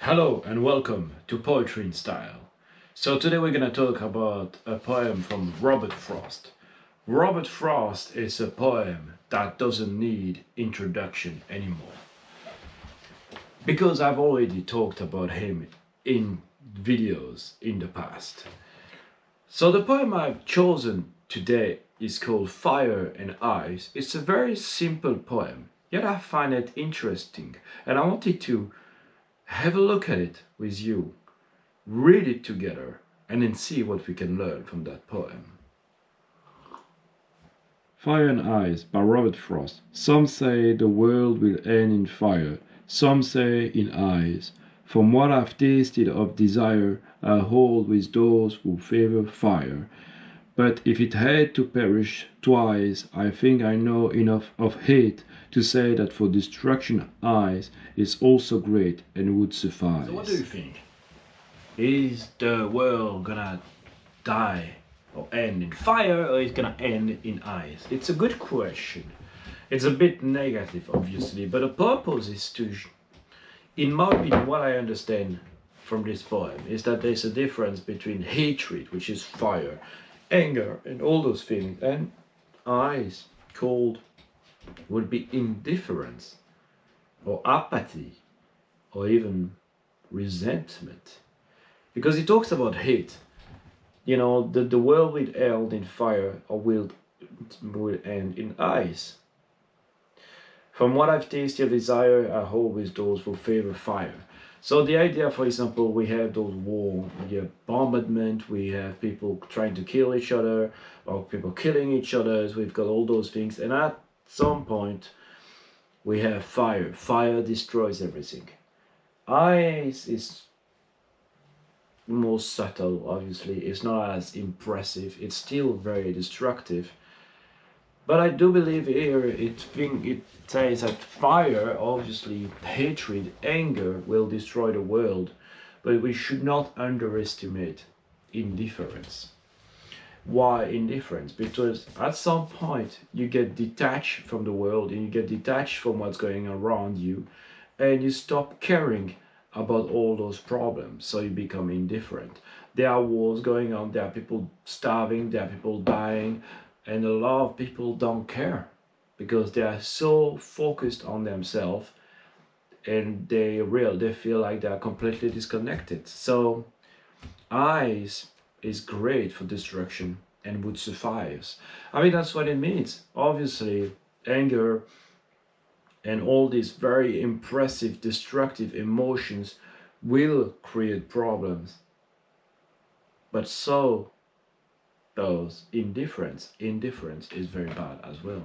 Hello and welcome to Poetry in Style. So today we're going to talk about a poem from Robert Frost. Robert Frost is a poem that doesn't need introduction anymore. Because I've already talked about him in videos in the past. So the poem I've chosen today is called Fire and Ice. It's a very simple poem, yet I find it interesting and I wanted to have a look at it with you, read it together, and then see what we can learn from that poem. Fire and Ice by Robert Frost. Some say the world will end in fire, some say in ice. From what I've tasted of desire, I hold with those who favor fire. But if it had to perish twice, I think I know enough of hate to say that for destruction ice is also great and would suffice. So what do you think? Is the world gonna die or end in fire, or is it gonna end in ice? It's a good question. It's a bit negative, obviously, but the purpose is to, in my opinion, what I understand from this poem is that there's a difference between hatred, which is fire, anger and all those feelings, and ice, cold, would be indifference or apathy or even resentment. Because he talks about hate. You know, the world will end in fire or will end in ice. From what I've tasted of desire, I hold with those who favor fire. So the idea, for example, we have those war, we have bombardment, we have people trying to kill each other, or people killing each other, we've got all those things, and at some point we have fire. Fire destroys everything. Ice is more subtle, obviously, it's not as impressive, it's still very destructive. But I do believe here it says that fire, obviously, hatred, anger will destroy the world, but we should not underestimate indifference. Why indifference? Because at some point you get detached from the world and you get detached from what's going around you and you stop caring about all those problems, so you become indifferent. There are wars going on, there are people starving, there are people dying, and a lot of people don't care because they are so focused on themselves and they feel like they are completely disconnected. So ice is great for destruction and would suffice. I mean, that's what it means. Obviously, anger and all these very impressive destructive emotions will create problems. But so does indifference. Indifference is very bad as well.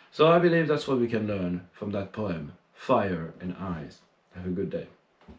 So I believe that's what we can learn from that poem, Fire and Ice. Have a good day.